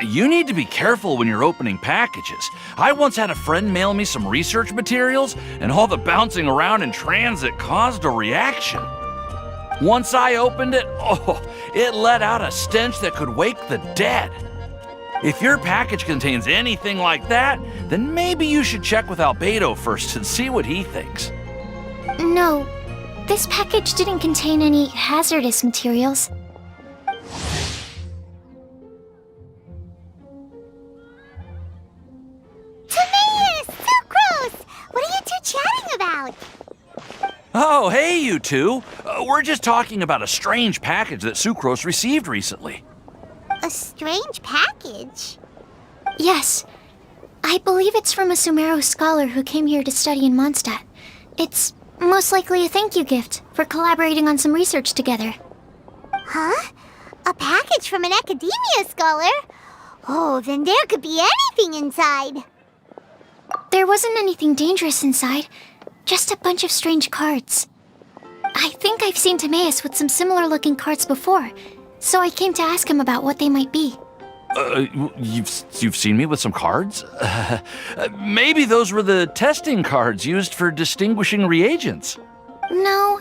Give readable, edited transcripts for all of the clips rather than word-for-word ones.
You need to be careful when you're opening packages. I once had a friend mail me some research materials, and all the bouncing around in transit caused a reaction. Once I opened it, it let out a stench that could wake the dead. If your package contains anything like that, then maybe you should check with Albedo first and see what he thinks. No, this package didn't contain any hazardous materials. Oh, hey, you two. We're just talking about a strange package that Sucrose received recently. A strange package? Yes. I believe it's from a Sumeru scholar who came here to study in Mondstadt. It's most likely a thank you gift for collaborating on some research together. Huh? A package from an academia scholar? Oh, then there could be anything inside. There wasn't anything dangerous inside. Just a bunch of strange cards. I think I've seen Timaeus with some similar-looking cards before, so I came to ask him about what they might be. You've seen me with some cards? Maybe those were the testing cards used for distinguishing reagents. No,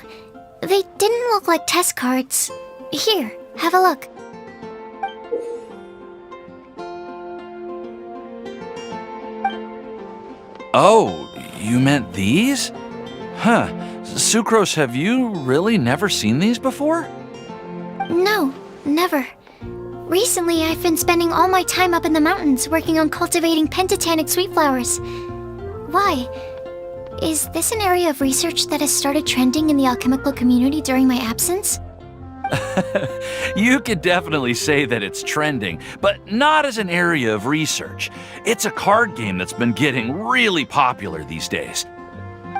they didn't look like test cards. Here, have a look. Oh, you meant these? Huh. Sucrose, have you really never seen these before? No, never. Recently, I've been spending all my time up in the mountains working on cultivating pentatonic sweet flowers. Why? Is this an area of research that has started trending in the alchemical community during my absence? You could definitely say that it's trending, but not as an area of research. It's a card game that's been getting really popular these days.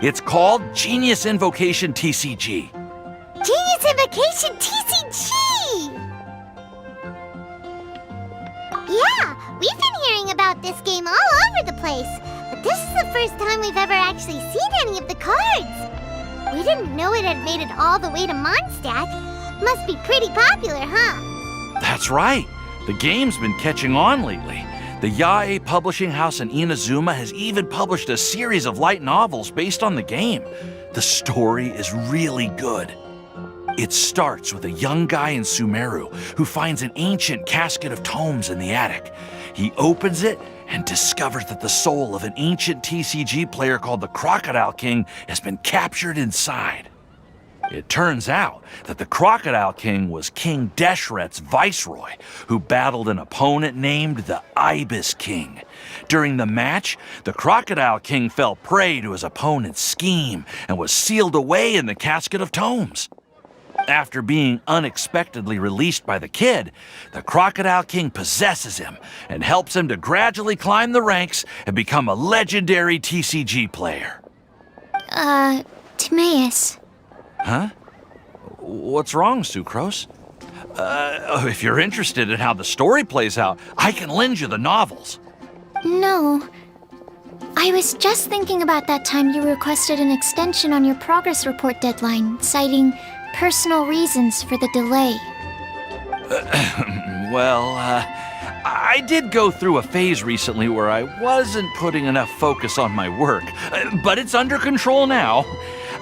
It's called Genius Invocation TCG. Genius Invocation TCG! Yeah, we've been hearing about this game all over the place, but this is the first time we've ever actually seen any of the cards. We didn't know it had made it all the way to Mondstadt. Must be pretty popular, huh? That's right. The game's been catching on lately. The Yae publishing house in Inazuma has even published a series of light novels based on the game. The story is really good. It starts with a young guy in Sumeru who finds an ancient casket of tomes in the attic. He opens it and discovers that the soul of an ancient TCG player called the Crocodile King has been captured inside. It turns out that the Crocodile King was King Deshret's viceroy, who battled an opponent named the Ibis King. During the match, the Crocodile King fell prey to his opponent's scheme and was sealed away in the casket of tomes. After being unexpectedly released by the kid, the Crocodile King possesses him and helps him to gradually climb the ranks and become a legendary TCG player. Timaeus. Huh? What's wrong, Sucrose? If you're interested in how the story plays out, I can lend you the novels. No. I was just thinking about that time you requested an extension on your progress report deadline, citing personal reasons for the delay. I did go through a phase recently where I wasn't putting enough focus on my work, but it's under control now.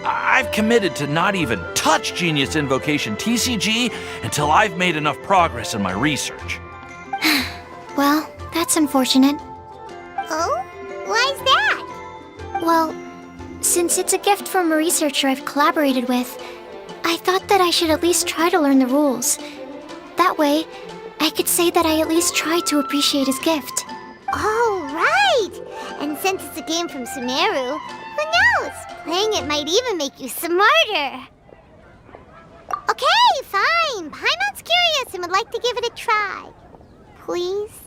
I've committed to not even touch Genius Invocation TCG until I've made enough progress in my research. Well, that's unfortunate. Oh? Why's that? Well, since it's a gift from a researcher I've collaborated with, I thought that I should at least try to learn the rules. That way, I could say that I at least tried to appreciate his gift. Oh, right! And since it's a game from Sumeru, who knows? Playing it might even make you smarter. Okay, fine. Paimon's curious and would like to give it a try. Please?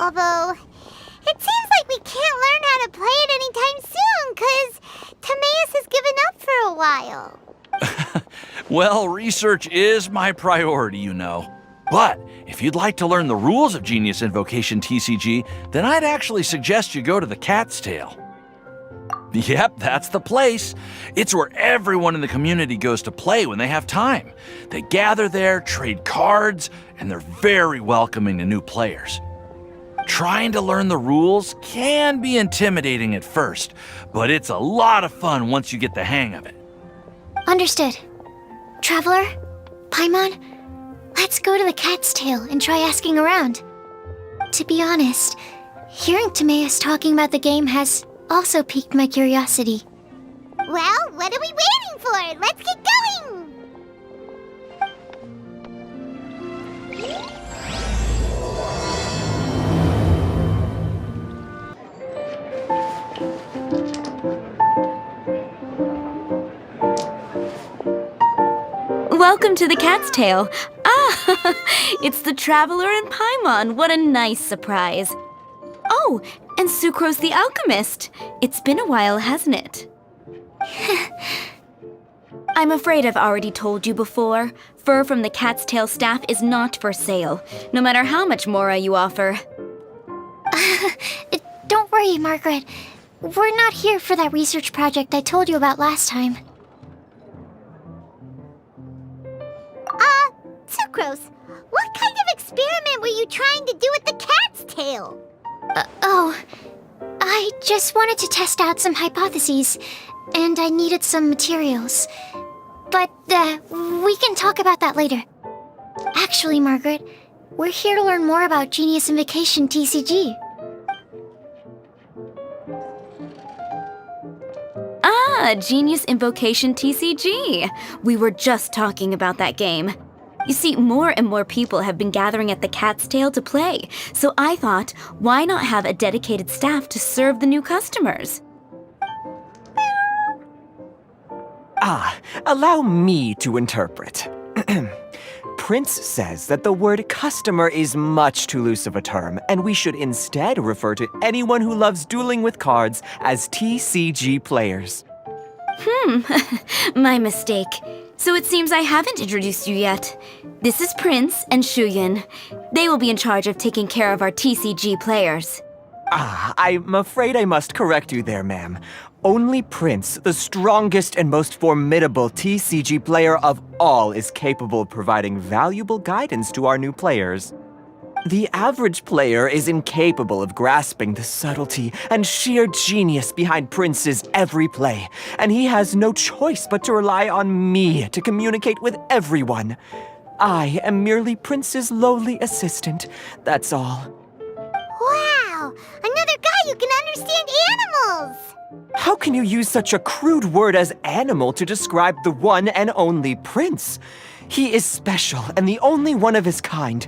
Although, it seems like we can't learn how to play it anytime soon, 'cause Timaeus has given up for a while. Well, research is my priority, you know. But if you'd like to learn the rules of Genius Invocation TCG, then I'd actually suggest you go to the Cat's Tail. Yep, that's the place. It's where everyone in the community goes to play when they have time. They gather there, trade cards, and they're very welcoming to new players. Trying to learn the rules can be intimidating at first, but it's a lot of fun once you get the hang of it. Understood. Traveler, Paimon, let's go to the Cat's Tail and try asking around. To be honest, hearing Timaeus talking about the game has also piqued my curiosity. Well, what are we waiting for? Let's get going! Welcome to the Cat's Tail. Ah, it's the Traveler and Paimon. What a nice surprise. Oh, and Sucrose the Alchemist. It's been a while, hasn't it? I'm afraid I've already told you before. Fur from the Cat's Tail staff is not for sale, no matter how much mora you offer. Don't worry, Margaret. We're not here for that research project I told you about last time. Sucrose, what kind of experiment were you trying to do with the cat's tail? I just wanted to test out some hypotheses, and I needed some materials. But, we can talk about that later. Actually, Margaret, we're here to learn more about Genius Invocation TCG. Ah, Genius Invocation TCG. We were just talking about that game. You see, more and more people have been gathering at the Cat's Tail to play, so I thought, why not have a dedicated staff to serve the new customers? Allow me to interpret. Prince says that the word customer is much too loose of a term, and we should instead refer to anyone who loves dueling with cards as TCG players. My mistake. So it seems I haven't introduced you yet. This is Prince and Shuyan. They will be in charge of taking care of our TCG players. I'm afraid I must correct you there, ma'am. Only Prince, the strongest and most formidable TCG player of all, is capable of providing valuable guidance to our new players. The average player is incapable of grasping the subtlety and sheer genius behind Prince's every play, and he has no choice but to rely on me to communicate with everyone. I am merely Prince's lowly assistant, that's all. Wow! Another guy who can understand animals! How can you use such a crude word as animal to describe the one and only Prince? He is special and the only one of his kind.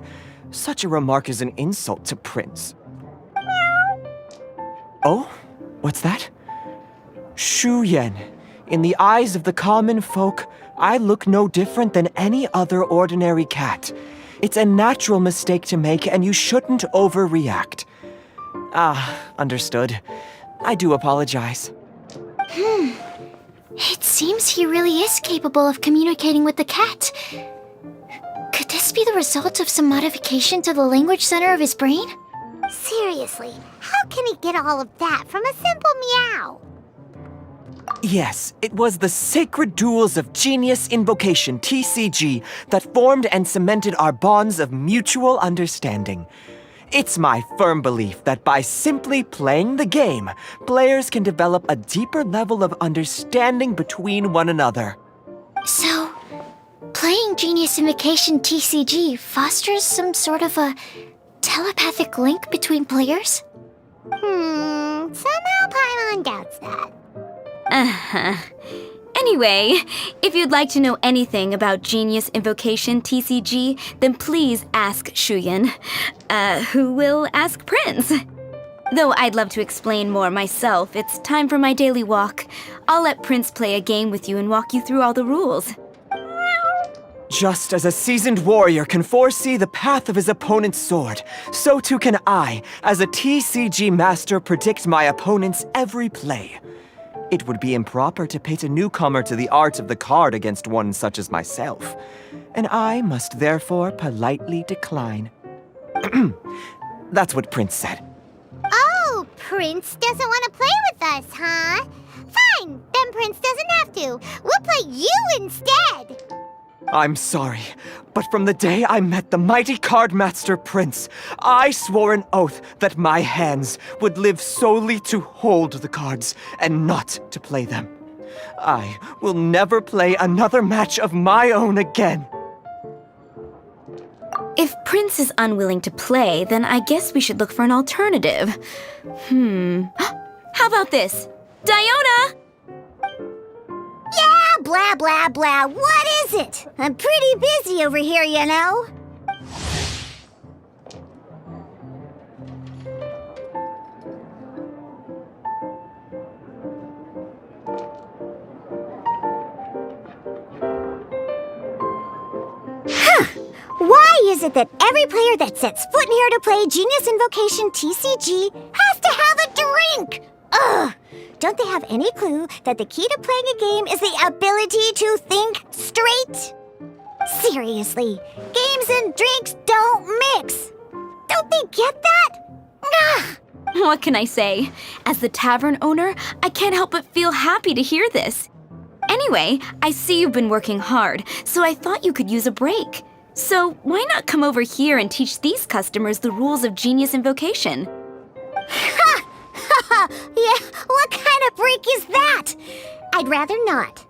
Such a remark is an insult to Prince. Oh? What's that? Shuyan. In the eyes of the common folk, I look no different than any other ordinary cat. It's a natural mistake to make, and you shouldn't overreact. Understood. I do apologize. It seems he really is capable of communicating with the cat. Could this be the result of some modification to the language center of his brain? Seriously, how can he get all of that from a simple meow? Yes, it was the sacred duels of Genius Invocation TCG that formed and cemented our bonds of mutual understanding. It's my firm belief that by simply playing the game, players can develop a deeper level of understanding between one another. So, playing Genius Invocation TCG fosters some sort of a telepathic link between players? Somehow Paimon doubts that. Anyway, if you'd like to know anything about Genius Invocation TCG, then please ask Shuyan, who will ask Prince. Though I'd love to explain more myself, it's time for my daily walk. I'll let Prince play a game with you and walk you through all the rules. Just as a seasoned warrior can foresee the path of his opponent's sword, so too can I, as a TCG master, predict my opponent's every play. It would be improper to pit a newcomer to the art of the card against one such as myself, and I must therefore politely decline. That's what Prince said. Oh, Prince doesn't want to play with us, huh? Fine, then Prince doesn't have to. We'll play you instead. I'm sorry, but from the day I met the mighty Cardmaster Prince, I swore an oath that my hands would live solely to hold the cards and not to play them. I will never play another match of my own again. If Prince is unwilling to play, then I guess we should look for an alternative. How about this? Diona! Yeah, blah, blah, blah. What is it? I'm pretty busy over here, you know. Why is it that every player that sets foot in here to play Genius Invocation TCG has to have a drink? Ugh! Don't they have any clue that the key to playing a game is the ability to think straight? Seriously, games and drinks don't mix. Don't they get that? Ugh! What can I say? As the tavern owner, I can't help but feel happy to hear this. Anyway, I see you've been working hard, so I thought you could use a break. So why not come over here and teach these customers the rules of Genius Invocation? Ha! Ha ha! Yeah, what kind of break is that? I'd rather not.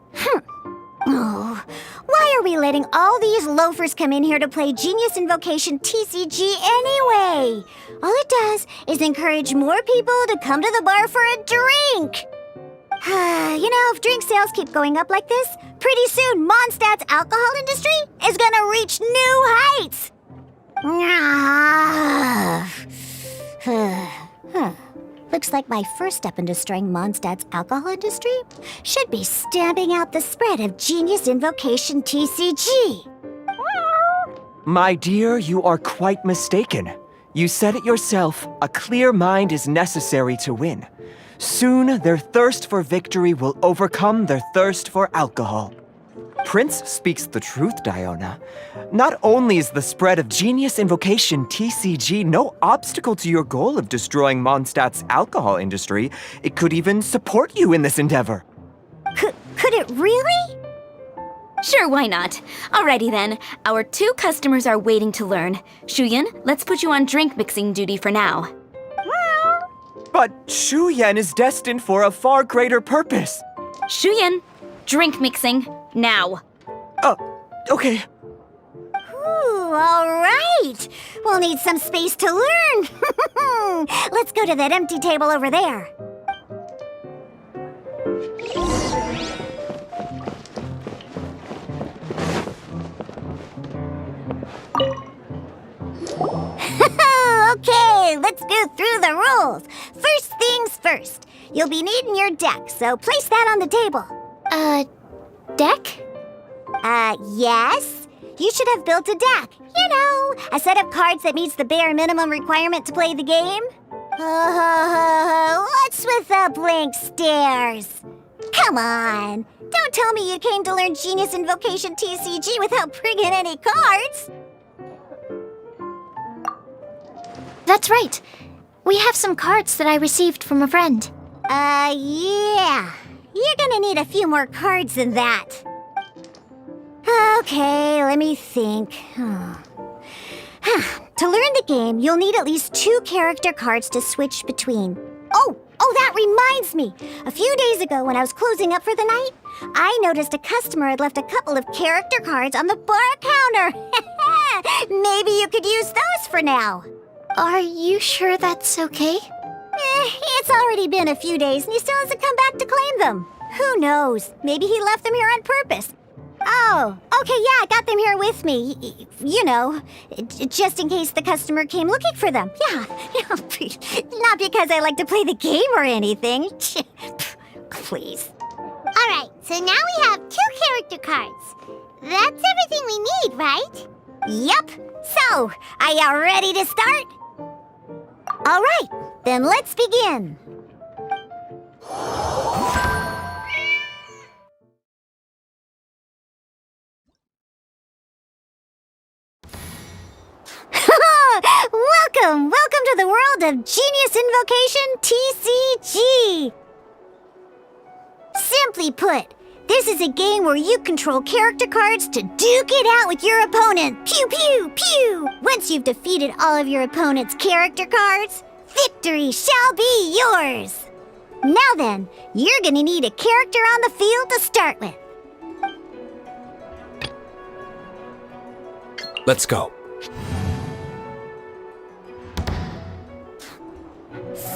Oh, why are we letting all these loafers come in here to play Genius Invocation TCG anyway? All it does is encourage more people to come to the bar for a drink. You know, if drink sales keep going up like this, pretty soon Mondstadt's alcohol industry is gonna reach new heights. Looks like my first step in destroying Mondstadt's alcohol industry should be stamping out the spread of Genius Invocation TCG. My dear, you are quite mistaken. You said it yourself, a clear mind is necessary to win. Soon, their thirst for victory will overcome their thirst for alcohol. Prince speaks the truth, Diona. Not only is the spread of Genius Invocation TCG no obstacle to your goal of destroying Mondstadt's alcohol industry, it could even support you in this endeavor. Could it really? Sure, why not? Alrighty then, our 2 customers are waiting to learn. Shuyan, let's put you on drink mixing duty for now. But Shu Yan is destined for a far greater purpose. Shuyan, drink mixing, now. Okay. Ooh, all right. We'll need some space to learn. Let's go to that empty table over there. Okay, let's go through the rules. First things first. You'll be needing your deck, so place that on the table. Deck? Yes. You should have built a deck. You know, a set of cards that meets the bare minimum requirement to play the game. What's with the blank stares? Come on. Don't tell me you came to learn Genius Invocation TCG without bringing any cards. That's right. We have some cards that I received from a friend. Yeah. You're gonna need a few more cards than that. Okay, let me think. To learn the game, you'll need at least 2 character cards to switch between. Oh, that reminds me. A few days ago, when I was closing up for the night, I noticed a customer had left a couple of character cards on the bar counter. Maybe you could use those for now. Are you sure that's okay? It's already been a few days and he still hasn't come back to claim them. Who knows? Maybe he left them here on purpose. Oh, okay, yeah, I got them here with me. You know, just in case the customer came looking for them. Yeah, not because I like to play the game or anything. Please. All right, so now we have 2 character cards. That's everything we need, right? Yup. So, are you ready to start? All right, then let's begin. Welcome to the world of Genius Invocation TCG. Simply put, This is a game where you control character cards to duke it out with your opponent. Pew, pew, pew! Once you've defeated all of your opponent's character cards, victory shall be yours! Now then, you're gonna need a character on the field to start with. Let's go.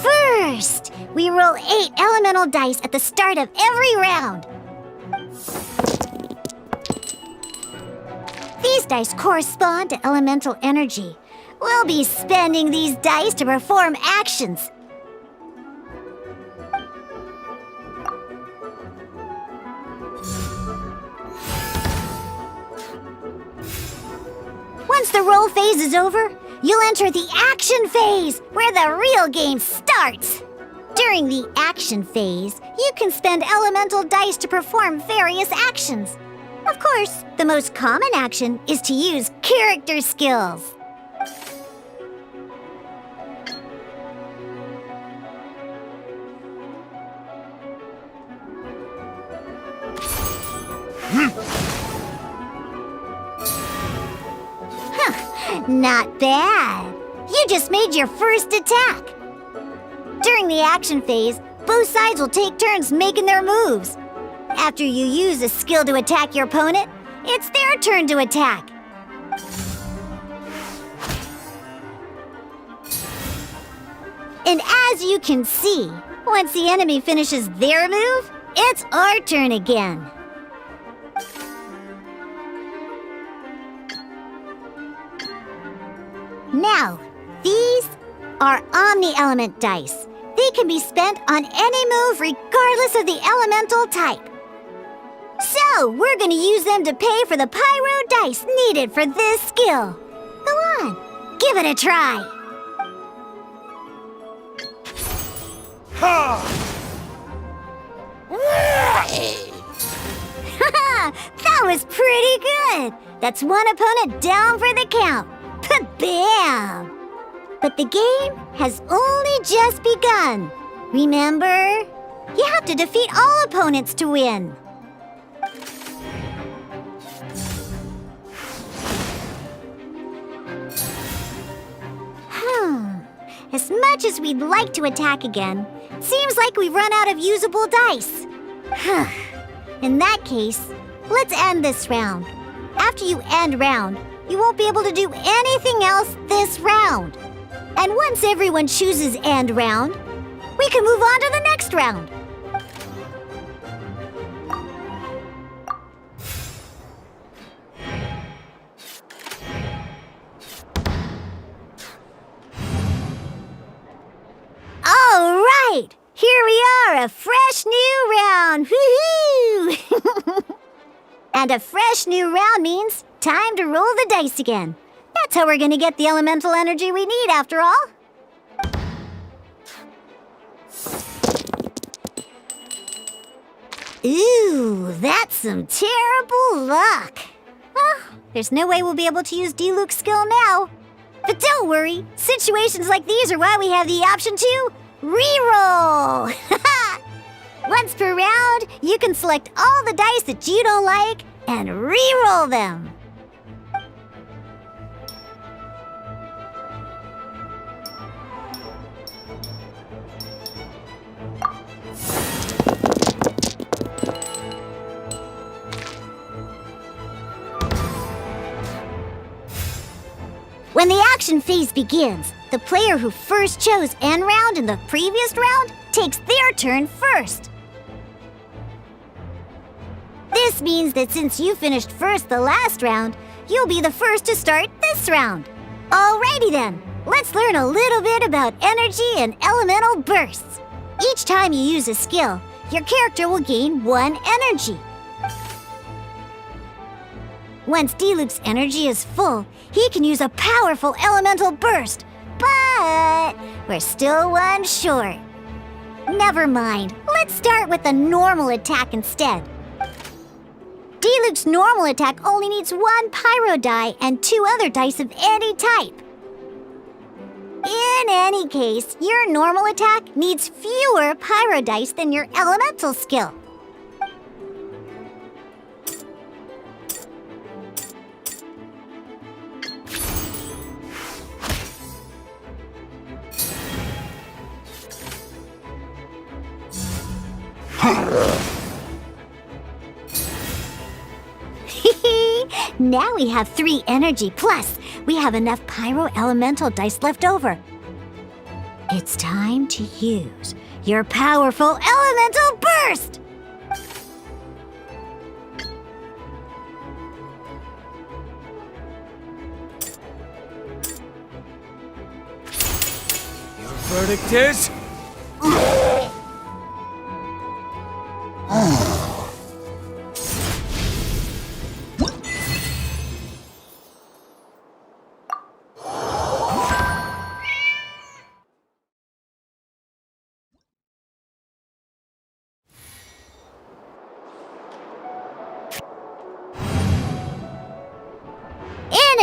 First, we roll 8 elemental dice at the start of every round. These dice correspond to elemental energy. We'll be spending these dice to perform actions. Once the roll phase is over, you'll enter the action phase, where the real game starts. During the action phase, you can spend elemental dice to perform various actions. Of course, the most common action is to use character skills. Not bad. You just made your first attack. During the action phase, both sides will take turns making their moves. After you use a skill to attack your opponent, it's their turn to attack. And as you can see, once the enemy finishes their move, it's our turn again. Now, these are omni-element dice. They can be spent on any move regardless of the elemental type. So, we're gonna use them to pay for the pyro dice needed for this skill. Go on, give it a try. That was pretty good. That's one opponent down for the count. Bam! But the game has only just begun. Remember? You have to defeat all opponents to win. As much as we'd like to attack again, seems like we've run out of usable dice. In that case, let's end this round. After you end round, you won't be able to do anything else this round. And once everyone chooses end round, we can move on to the next round. All right, here we are, a fresh new round. Woohoo! And a fresh new round means time to roll the dice again. That's how we're gonna get the elemental energy we need, after all. Ooh, that's some terrible luck. Well, there's no way we'll be able to use D-Luke's skill now. But don't worry, situations like these are why we have the option to re-roll. Once per round, you can select all the dice that you don't like and re-roll them. When the action phase begins, the player who first chose end round in the previous round takes their turn first. This means that since you finished first the last round, you'll be the first to start this round. Alrighty then, let's learn a little bit about energy and elemental bursts. Each time you use a skill, your character will gain 1 energy. Once D-Luke's energy is full, he can use a powerful elemental burst, but we're still 1 short. Never mind, let's start with a normal attack instead. D-Luke's normal attack only needs 1 pyro die and 2 other dice of any type. In any case, your normal attack needs fewer pyro dice than your elemental skill. Now we have 3 energy, plus we have enough pyro elemental dice left over. It's time to use your powerful elemental burst! Your verdict is...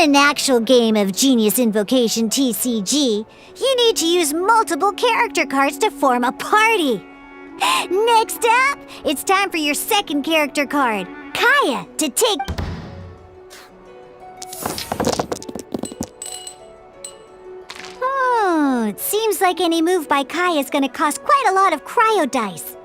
In an actual game of Genius Invocation TCG, you need to use multiple character cards to form a party. Next up, it's time for your second character card, Kaya, to take... Oh, it seems like any move by Kaya is going to cost quite a lot of cryo dice.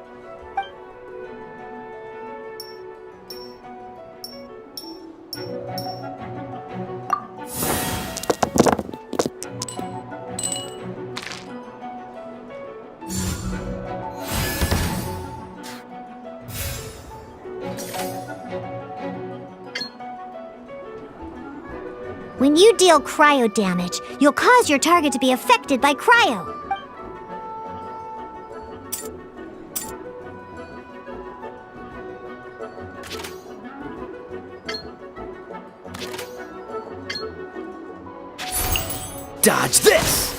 When you deal cryo damage, you'll cause your target to be affected by cryo. Dodge this!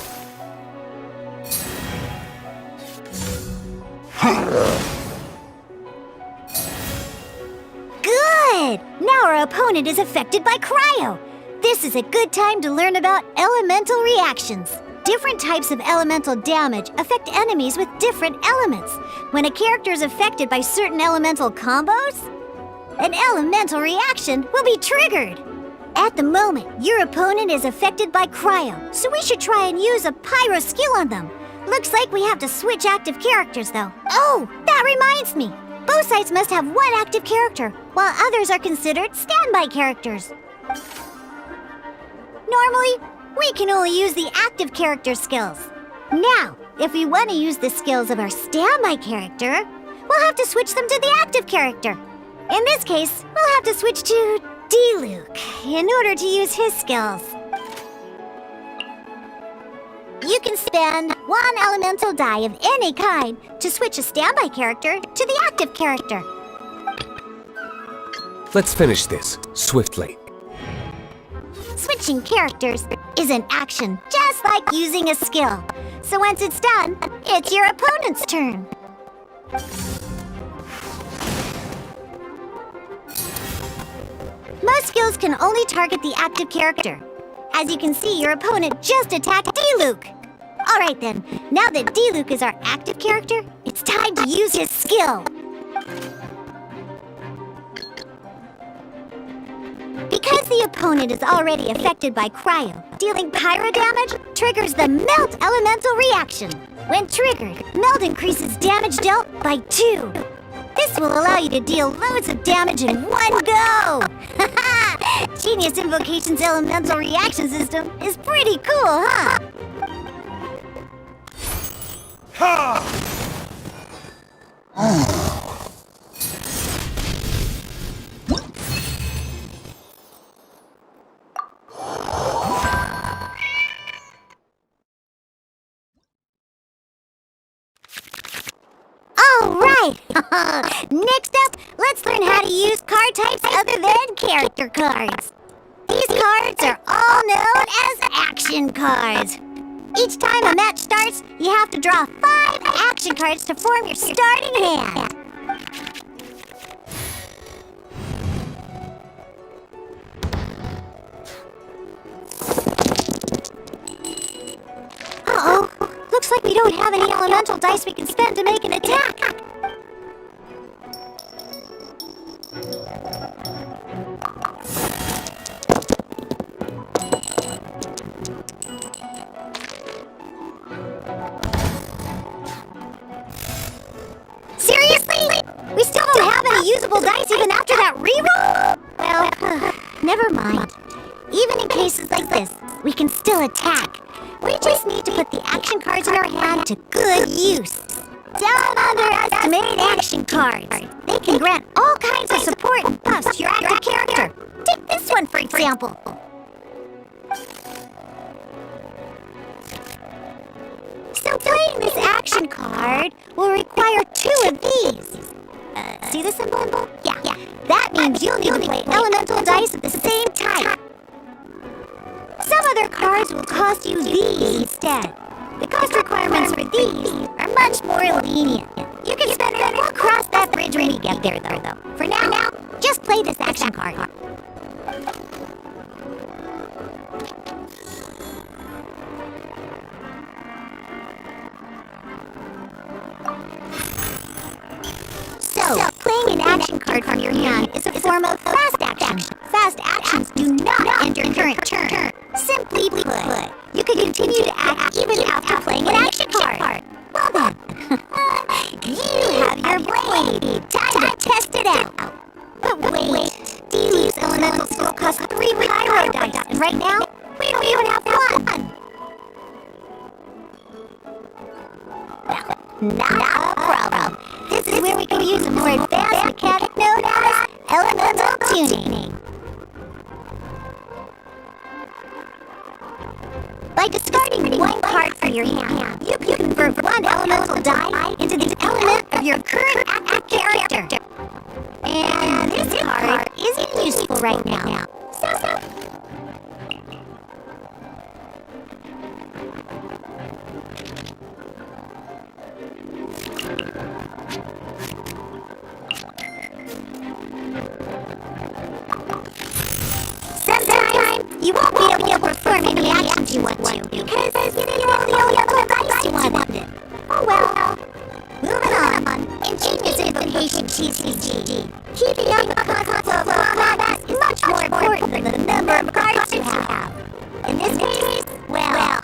Good! Now our opponent is affected by cryo. This is a good time to learn about elemental reactions. Different types of elemental damage affect enemies with different elements. When a character is affected by certain elemental combos, an elemental reaction will be triggered. At the moment, your opponent is affected by cryo, so we should try and use a pyro skill on them. Looks like we have to switch active characters, though. Oh, that reminds me. Both sides must have one active character, while others are considered standby characters. Normally, we can only use the active character skills. Now, if we want to use the skills of our standby character, we'll have to switch them to the active character. In this case, we'll have to switch to D-Luke in order to use his skills. You can spend 1 elemental die of any kind to switch a standby character to the active character. Let's finish this swiftly. Switching characters is an action just like using a skill. So once it's done, it's your opponent's turn. Most skills can only target the active character. As you can see, your opponent just attacked D-Luke. Alright then, now that D-Luke is our active character, it's time to use his skill. Because the opponent is already affected by cryo, dealing pyro damage triggers the Melt Elemental reaction. When triggered, Melt increases damage dealt by 2. This will allow you to deal loads of damage in one go! Genius Invocation's elemental reaction system is pretty cool, huh? Alright! Next up, let's learn how to use card types other than character cards. These cards are all known as action cards. Each time a match starts, you have to draw 5 action cards to form your starting hand. Uh-oh. Looks like we don't have any elemental dice we can spend to make an attack. Seriously? usable dice even after that reroll? Well, never mind. Even in cases like this, we can still attack. We just need to put the action cards in our hand to good use. Don't underestimate action cards. They can grant all kinds of support and buffs to your active character. Take this one, for example. So playing this action card will require 2 of these. See the symbol? Yeah. That means you'll need to play elemental dice of the same type. Some other cards will cost you these instead. The cost requirements for these are much more lenient. You can spend it, we'll cross that bridge when we get there, though. For now, just play this action card. So, playing an action card from your hand is a form of fast action. Fast actions do not end your current turn. Simply put, you can continue to act even after playing an action card. Well then, you have your blade. Time to test it out. But wait, these elementals still cost 3 pyro dice, and right now, we don't even have 1. Well, not a problem. This is where we can use a more advanced mechanic known as elemental tuning. By discarding 1 card from your hand, you can convert 1 elemental die into the element of your current active character. And this card isn't useful right now. So. Sometimes you won't be able to perform any actions you want to because you didn't roll the elemental dice you wanted. Oh well. Moving on. In Genius Invocation TCG, keeping up with constant flow of combat is much more important than the number of cards you have. In this case, well,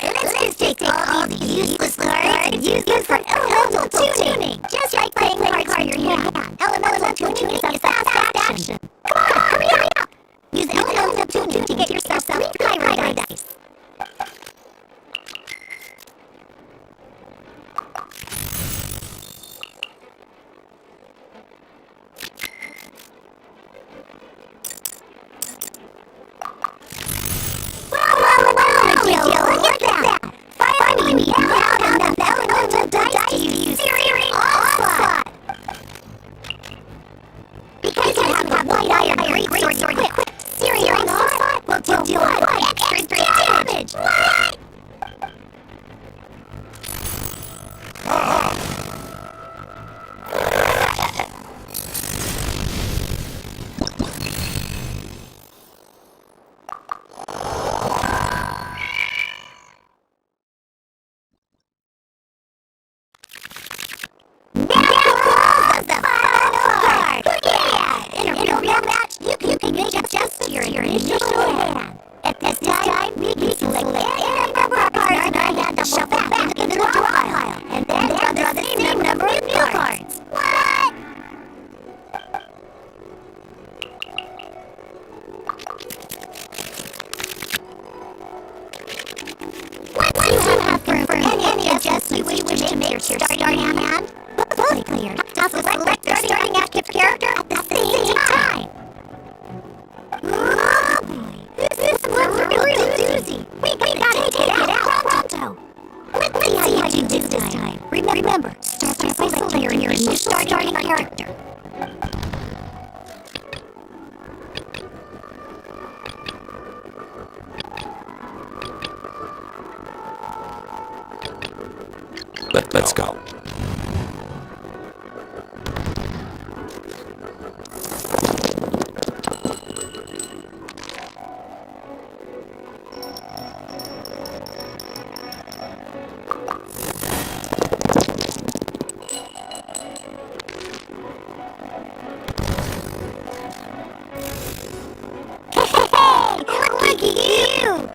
let's just take all these useless cards and use them for elemental tuning. Just like playing cards from your hand. Elemental tuning is a fast action. Come on, hurry up! Use elemental tuning to get yourself 3 pyro dice. Look at that! Finally, we now have enough elemental dice to use Searing Onslaught! Because you have White Iron Greatsword equipped, Searing Onslaught will deal 1 extra damage! What? Let's go.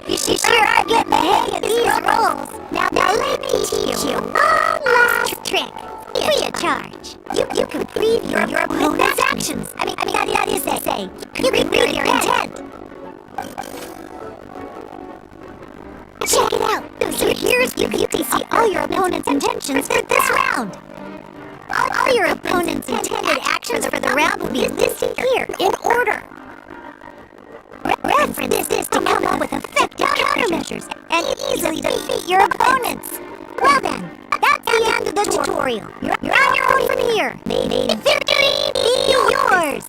You sure are getting the hang of these rolls. Now let me teach you one last trick. free of charge. You can read your opponent's actions. I mean, that is to say, you can read their intent. Check it out. So here's you can see all your opponent's intentions for this round. All your opponent's intended actions for the round will be listed here in order. Reference this to come up with effective countermeasures and easily defeat your opponents. Well then, that's the end of the tutorial. You're on your own from here. May victory be yours!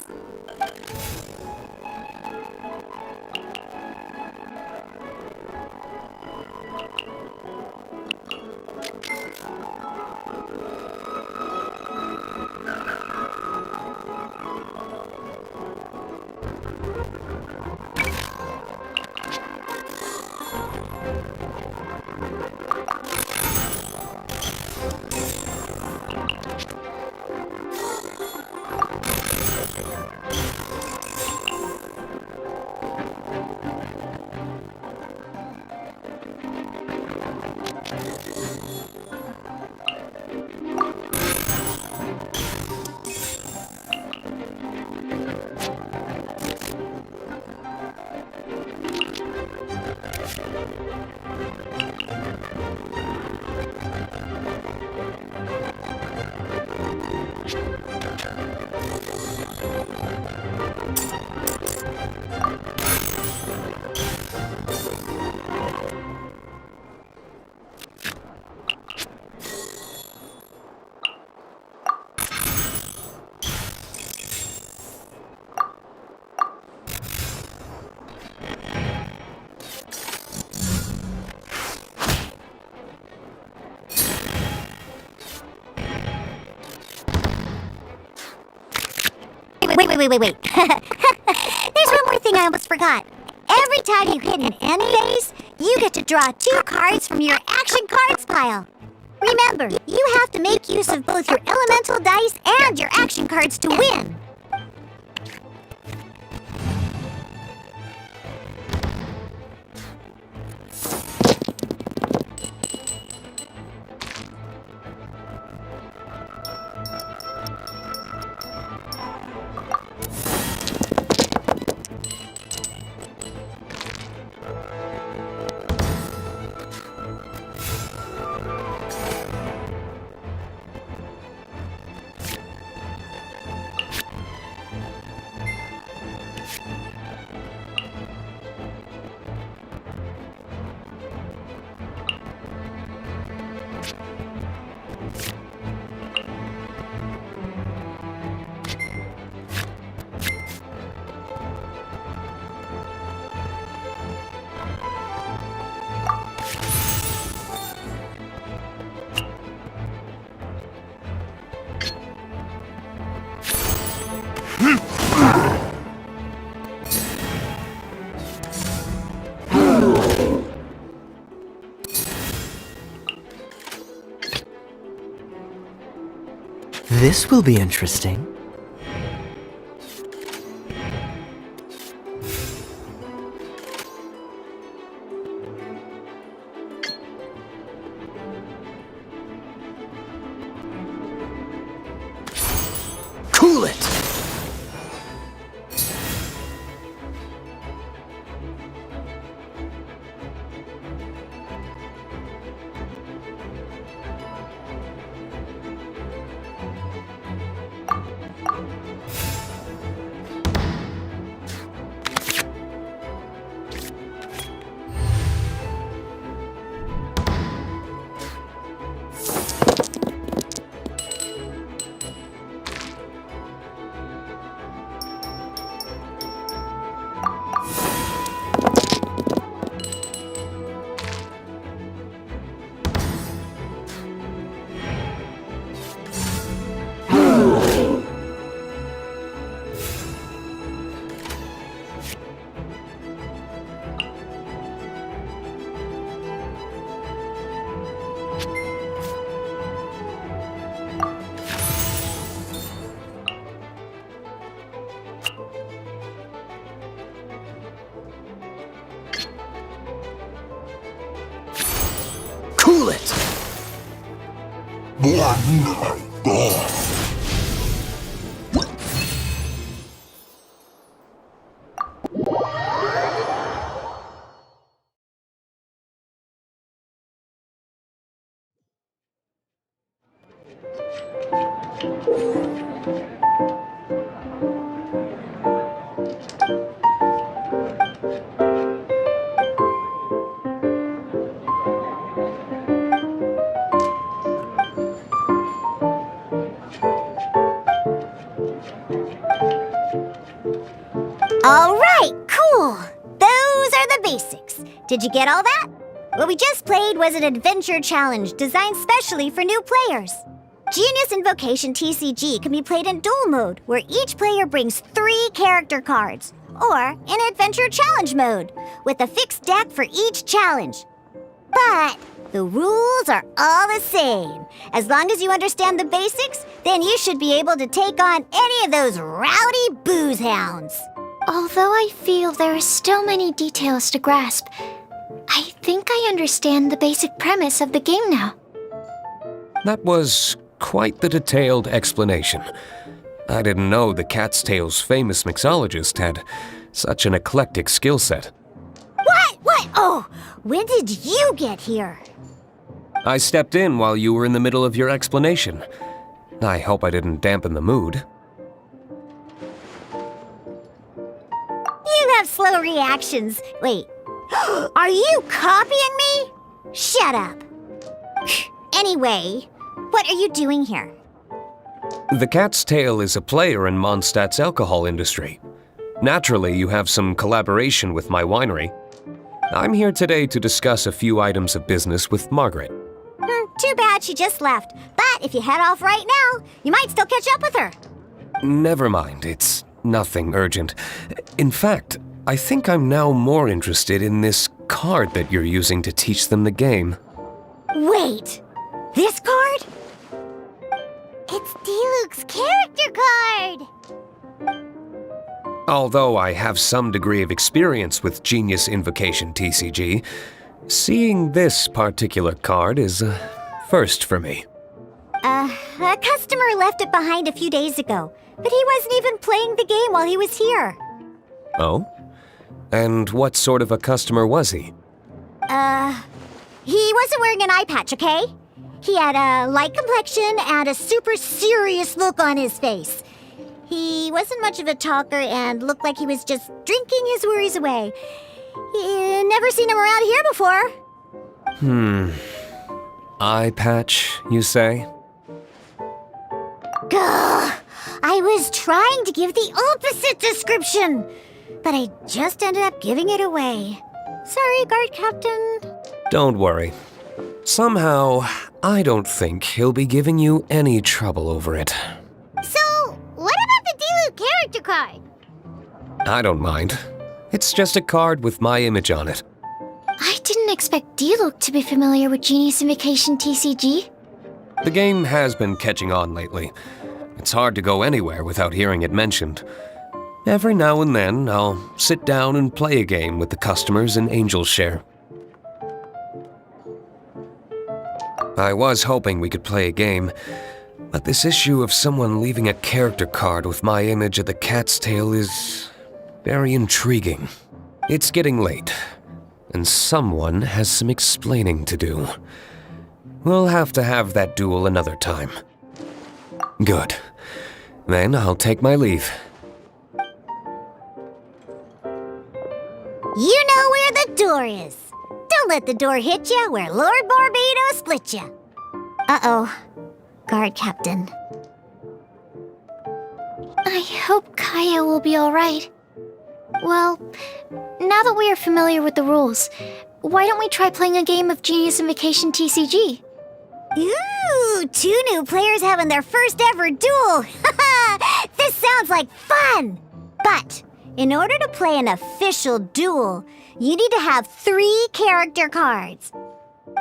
Wait. There's one more thing I almost forgot. Every time you hit an enemy base, you get to draw 2 cards from your action cards pile. Remember, you have to make use of both your elemental dice and your action cards to win. This will be interesting. Cool it! Cool it! One night. All right, cool. Those are the basics. Did you get all that? What we just played was an adventure challenge designed specially for new players. Genius Invocation TCG can be played in duel mode, where each player brings 3 character cards, or in adventure challenge mode, with a fixed deck for each challenge. But the rules are all the same. As long as you understand the basics, then you should be able to take on any of those rowdy booze hounds. Although I feel there are still many details to grasp, I think I understand the basic premise of the game now. That was quite the detailed explanation. I didn't know the Cat's Tail's famous mixologist had such an eclectic skill set. What? Oh, when did you get here? I stepped in while you were in the middle of your explanation. I hope I didn't dampen the mood. You have slow reactions. Wait, are you copying me? Shut up. Anyway, what are you doing here? The Cat's Tail is a player in Mondstadt's alcohol industry. Naturally, you have some collaboration with my winery. I'm here today to discuss a few items of business with Margaret. Too bad she just left. But if you head off right now, you might still catch up with her. Never mind, it's nothing urgent. In fact, I think I'm now more interested in this card that you're using to teach them the game. Wait, this card? It's Diluc's character card! Although I have some degree of experience with Genius Invocation TCG, seeing this particular card is a first for me. A customer left it behind a few days ago, but he wasn't even playing the game while he was here. Oh? And what sort of a customer was he? He wasn't wearing an eye patch, okay? He had a light complexion and a super serious look on his face. He wasn't much of a talker and looked like he was just drinking his worries away. Never seen him around here before. Eye patch, you say? Gah! I was trying to give the opposite description, but I just ended up giving it away. Sorry, guard captain. Don't worry. Somehow, I don't think he'll be giving you any trouble over it. So, what about the Diluc character card? I don't mind. It's just a card with my image on it. I didn't expect Diluc to be familiar with Genius Invocation TCG. The game has been catching on lately. It's hard to go anywhere without hearing it mentioned. Every now and then, I'll sit down and play a game with the customers in Angel's Share. I was hoping we could play a game, but this issue of someone leaving a character card with my image at the Cat's Tail is very intriguing. It's getting late, and someone has some explaining to do. We'll have to have that duel another time. Good. Then I'll take my leave. You know where the door is. Don't let the door hit you where Lord Barbados split you. Uh-oh. Guard captain. I hope Kaya will be alright. Well, now that we are familiar with the rules, why don't we try playing a game of Genius Invocation TCG? Ooh, 2 new players having their first ever duel. This sounds like fun. But in order to play an official duel, you need to have 3 character cards.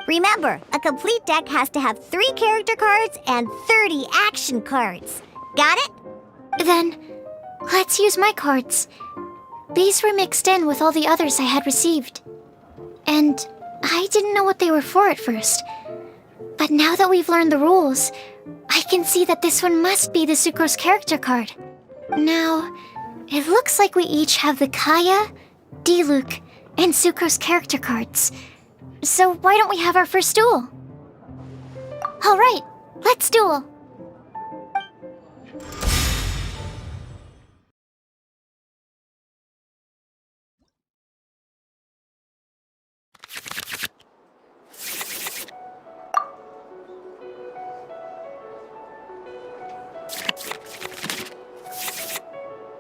Remember, a complete deck has to have 3 character cards and 30 action cards. Got it? Then, let's use my cards. These were mixed in with all the others I had received. And I didn't know what they were for at first. But now that we've learned the rules, I can see that this one must be the Sucrose character card. Now, it looks like we each have the Kaya, Diluc, and Sucrose character cards. So why don't we have our first duel? Alright, let's duel!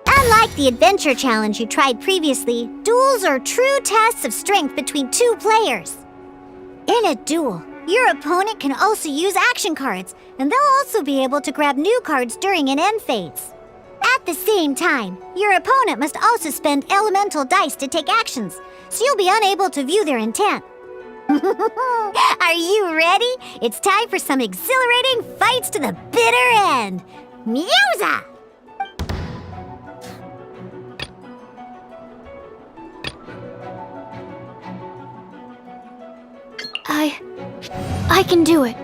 Unlike the adventure challenge you tried previously, duels are true tests of strength between two players. In a duel, your opponent can also use action cards, and they'll also be able to grab new cards during an end phase. At the same time, your opponent must also spend elemental dice to take actions, so you'll be unable to view their intent. Are you ready? It's time for some exhilarating fights to the bitter end. Musa! I can do it.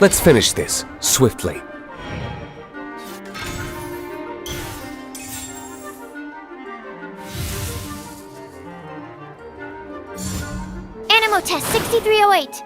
Let's finish this, swiftly. Animo test 6308.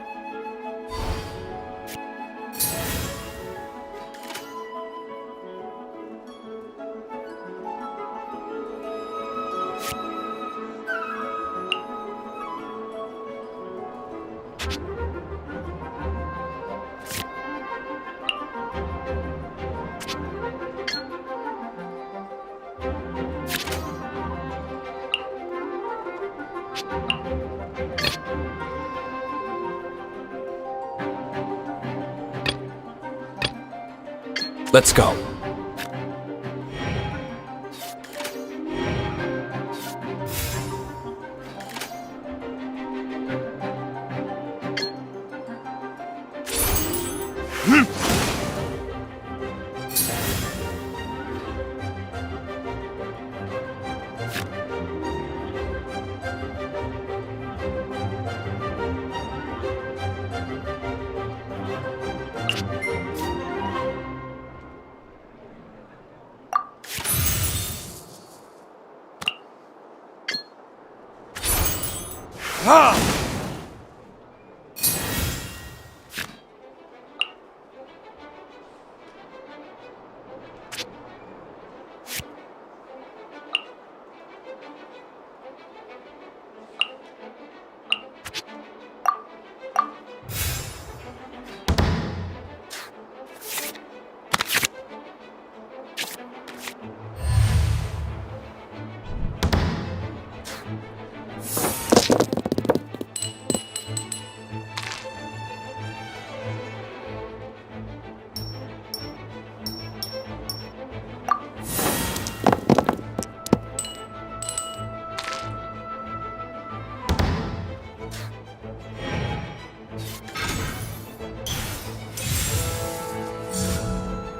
Let's go.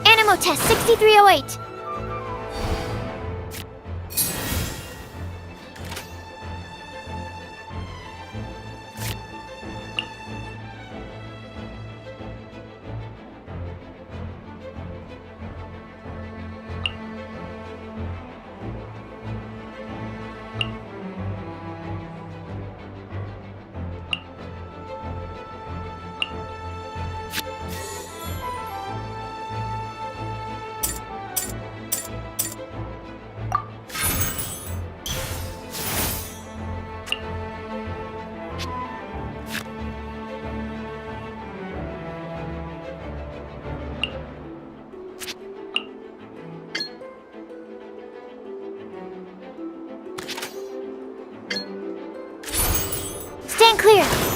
Animo test 6308. clear!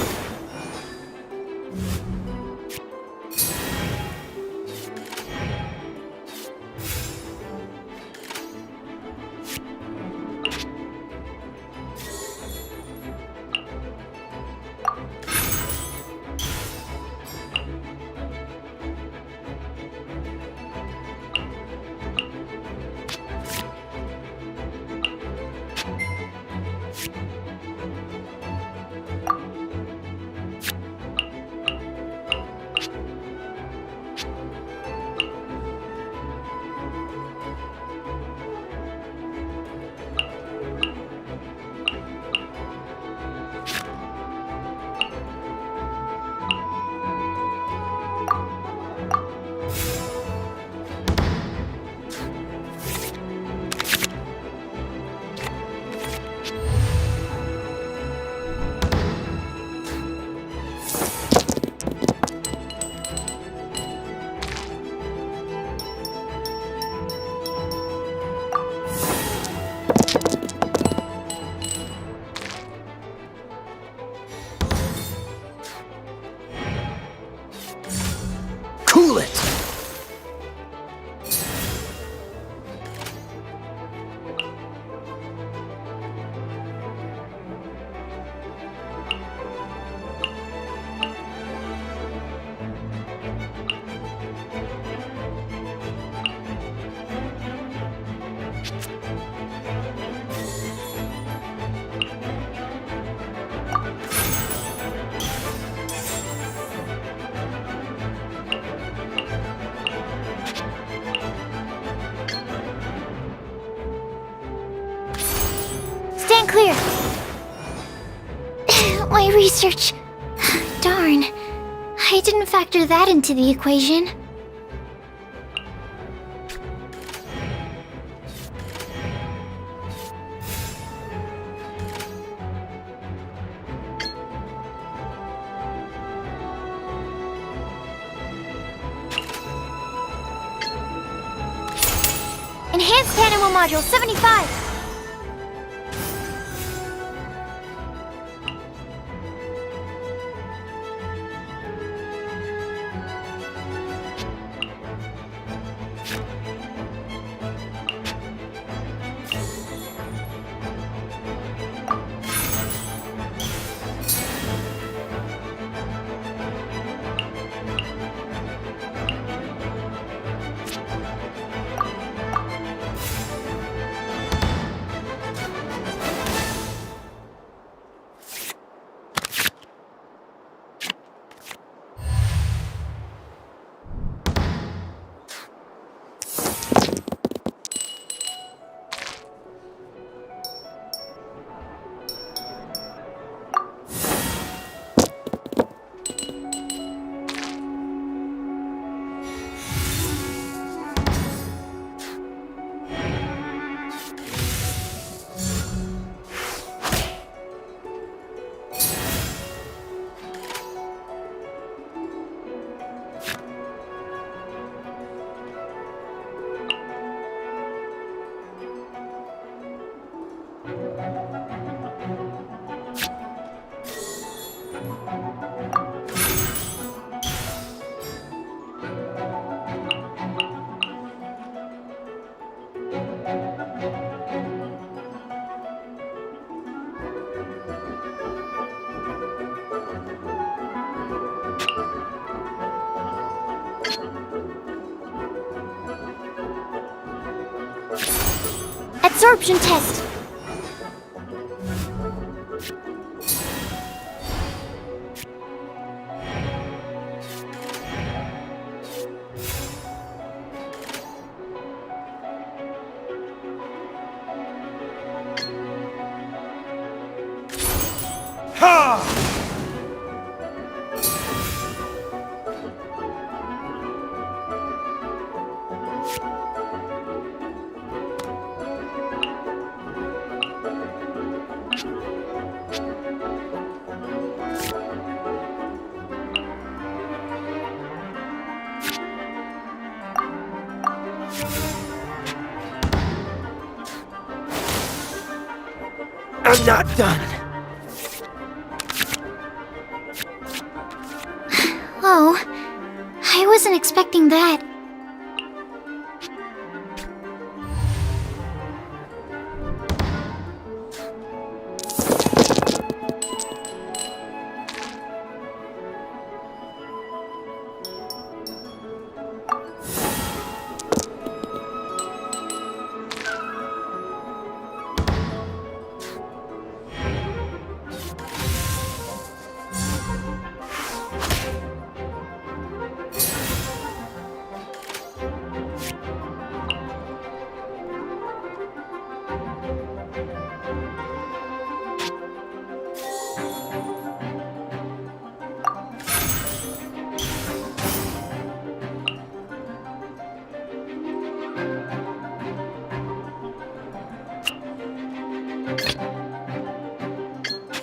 Cool it! Stand clear! My research... Darn. I didn't factor that into the equation. Enhanced Animal Module 75! Absorption test! I'm not done. Oh, I wasn't expecting that.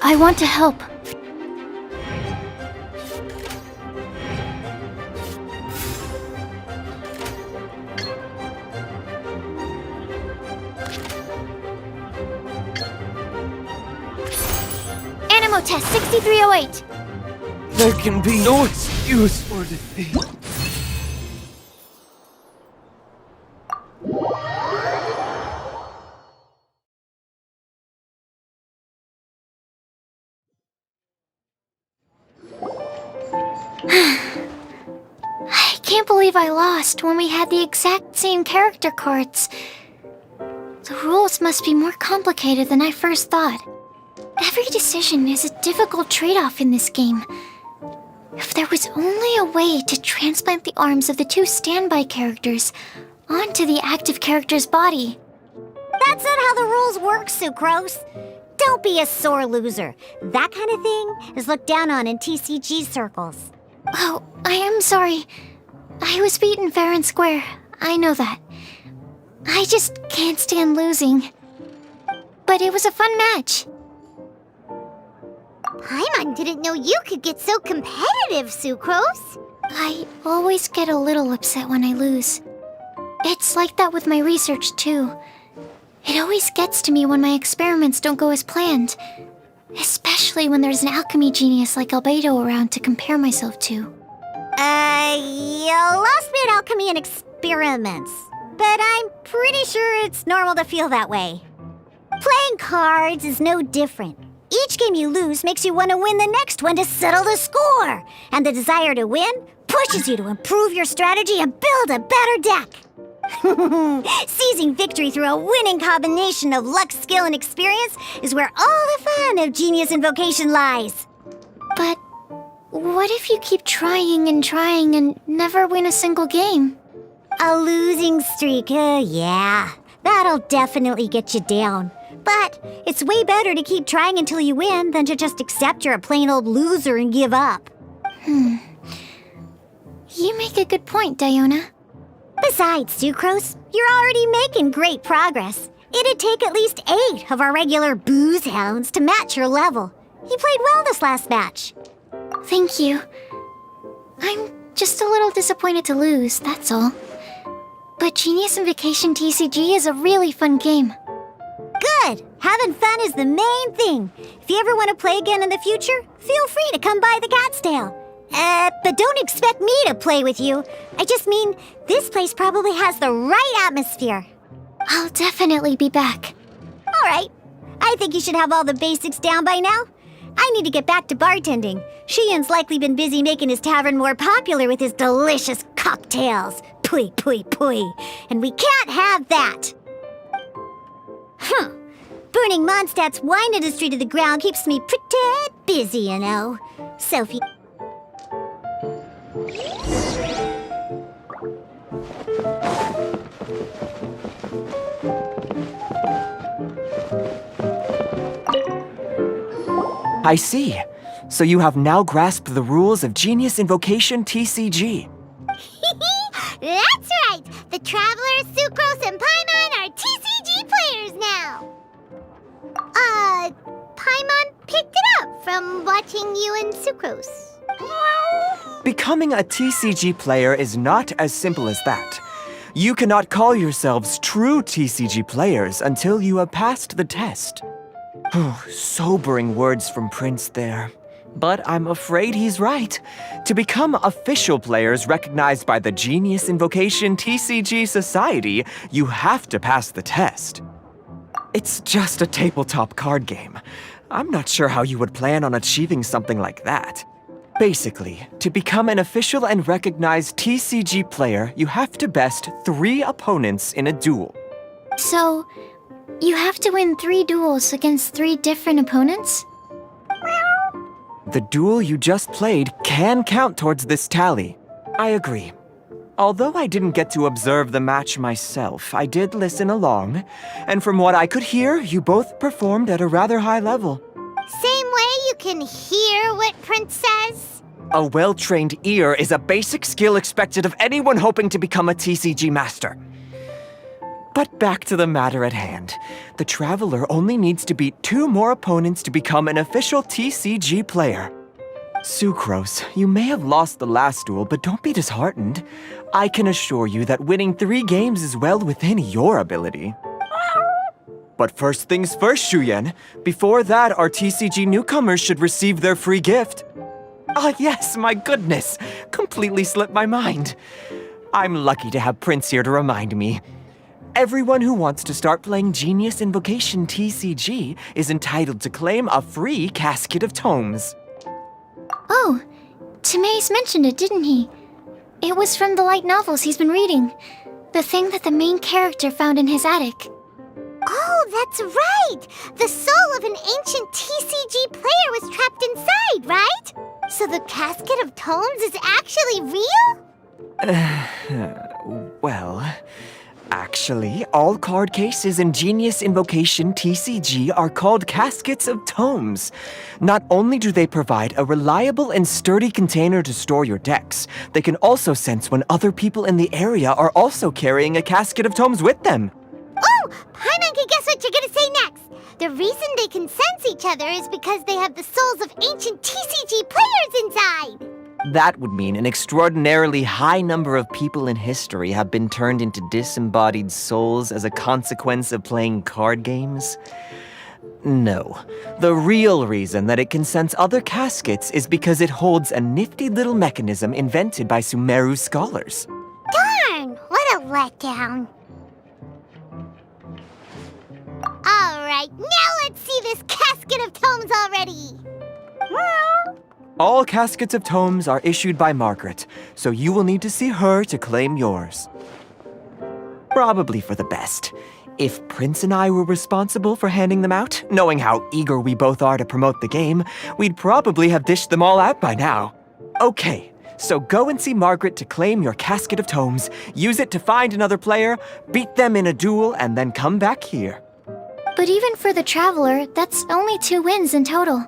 I want to help. Animo test 6308. There can be no excuse for defeat. I can't believe I lost when we had the exact same character cards. The rules must be more complicated than I first thought. Every decision is a difficult trade-off in this game. If there was only a way to transplant the arms of the two standby characters onto the active character's body. That's not how the rules work, Sucrose. Don't be a sore loser. That kind of thing is looked down on in TCG circles. Oh, I am sorry. I was beaten fair and square. I know that. I just can't stand losing. But it was a fun match. Paimon didn't know you could get so competitive, Sucrose. I always get a little upset when I lose. It's like that with my research, too. It always gets to me when my experiments don't go as planned. Especially when there's an alchemy genius like Albedo around to compare myself to. You lost me at alchemy and experiments. But I'm pretty sure it's normal to feel that way. Playing cards is no different. Each game you lose makes you want to win the next one to settle the score. And the desire to win pushes you to improve your strategy and build a better deck. Seizing victory through a winning combination of luck, skill, and experience is where all the fun of Genius Invocation lies. But what if you keep trying and never win a single game? A losing streak, yeah. That'll definitely get you down. But it's way better to keep trying until you win than to just accept you're a plain old loser and give up. You make a good point, Diona. Besides, Sucrose, you're already making great progress. It'd take at least 8 of our regular booze hounds to match your level. You played well this last match. Thank you. I'm just a little disappointed to lose, that's all. But Genius Invocation TCG is a really fun game. Good! Having fun is the main thing. If you ever want to play again in the future, feel free to come by the Cat's Tail. But don't expect me to play with you. I just mean, this place probably has the right atmosphere. I'll definitely be back. All right. I think you should have all the basics down by now. I need to get back to bartending. Shiyan's likely been busy making his tavern more popular with his delicious cocktails. Pui, pui, pui. And we can't have that. Burning Mondstadt's wine industry to the ground keeps me pretty busy, you know. Sophie. I see. So you have now grasped the rules of Genius Invocation TCG. That's right! The Travelers, Sucrose, and Paimon are TCG players now! Paimon picked it up from watching you and Sucrose. Becoming a TCG player is not as simple as that. You cannot call yourselves true TCG players until you have passed the test. Sobering words from Prince there. But I'm afraid he's right. To become official players recognized by the Genius Invocation TCG Society, you have to pass the test. It's just a tabletop card game. I'm not sure how you would plan on achieving something like that. Basically, to become an official and recognized TCG player, you have to best 3 opponents in a duel. So, you have to win 3 duels against 3 different opponents? The duel you just played can count towards this tally. I agree. Although I didn't get to observe the match myself, I did listen along, and from what I could hear, you both performed at a rather high level. Same way you can hear what Prince says? A well-trained ear is a basic skill expected of anyone hoping to become a TCG master. But back to the matter at hand. The Traveler only needs to beat 2 more opponents to become an official TCG player. Sucrose, you may have lost the last duel, but don't be disheartened. I can assure you that winning 3 games is well within your ability. But first things first, Shuyen. Before that, our TCG newcomers should receive their free gift. Ah, yes, my goodness. Completely slipped my mind. I'm lucky to have Prince here to remind me. Everyone who wants to start playing Genius Invocation TCG is entitled to claim a free casket of tomes. Oh, Timaeus mentioned it, didn't he? It was from the light novels he's been reading. The thing that the main character found in his attic. Oh, that's right! The soul of an ancient TCG player was trapped inside, right? So the casket of tomes is actually real? Well, actually, all card cases in Genius Invocation TCG are called caskets of tomes. Not only do they provide a reliable and sturdy container to store your decks, they can also sense when other people in the area are also carrying a casket of tomes with them. Oh, Paimon can guess what you're gonna say next. The reason they can sense each other is because they have the souls of ancient TCG players inside. That would mean an extraordinarily high number of people in history have been turned into disembodied souls as a consequence of playing card games? No. The real reason that it can sense other caskets is because it holds a nifty little mechanism invented by Sumeru scholars. Darn, what a letdown. Alright, now let's see this casket of tomes already. All caskets of tomes are issued by Margaret, so you will need to see her to claim yours. Probably for the best. If Prince and I were responsible for handing them out, knowing how eager we both are to promote the game, we'd probably have dished them all out by now. Okay, so go and see Margaret to claim your casket of tomes, use it to find another player, beat them in a duel, and then come back here. But even for the Traveler, that's only 2 wins in total.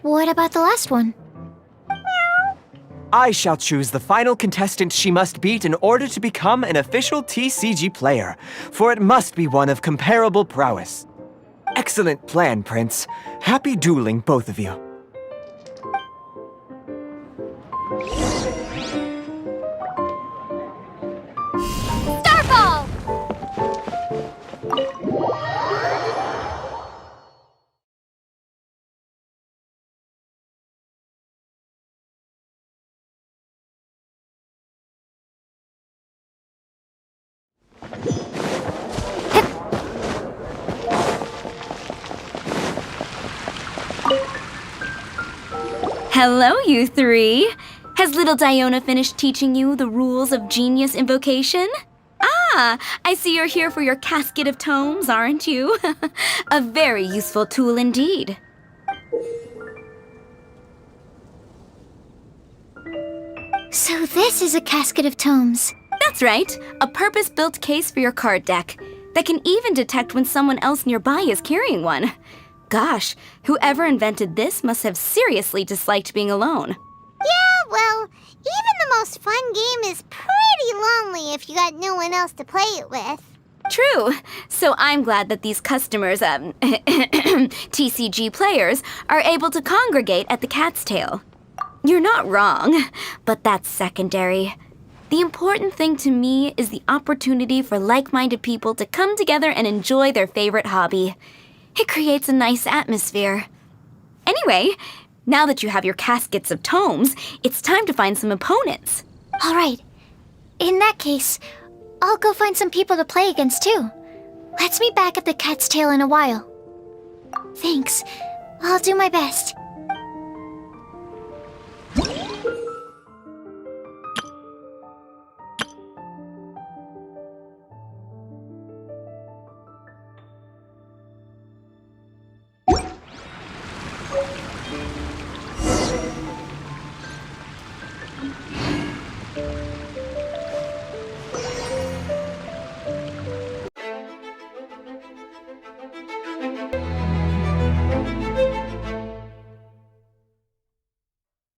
What about the last one? I shall choose the final contestant she must beat in order to become an official TCG player, for it must be one of comparable prowess. Excellent plan, Prince. Happy dueling, both of you. Starfall! Hello, you 3. Has little Diona finished teaching you the rules of Genius Invocation? Ah, I see you're here for your casket of tomes, aren't you? A very useful tool indeed. So this is a casket of tomes. That's right, a purpose-built case for your card deck that can even detect when someone else nearby is carrying one. Gosh, whoever invented this must have seriously disliked being alone. Yeah, well, even the most fun game is pretty lonely if you got no one else to play it with. True. So I'm glad that these customers, TCG players, are able to congregate at the Cat's Tail. You're not wrong, but that's secondary. The important thing to me is the opportunity for like-minded people to come together and enjoy their favorite hobby. It creates a nice atmosphere. Anyway, Now that you have your caskets of tomes, it's time to find some opponents. All right. In that case, I'll go find some people to play against too. Let's meet back at the Cat's Tail in a while. Thanks. I'll do my best.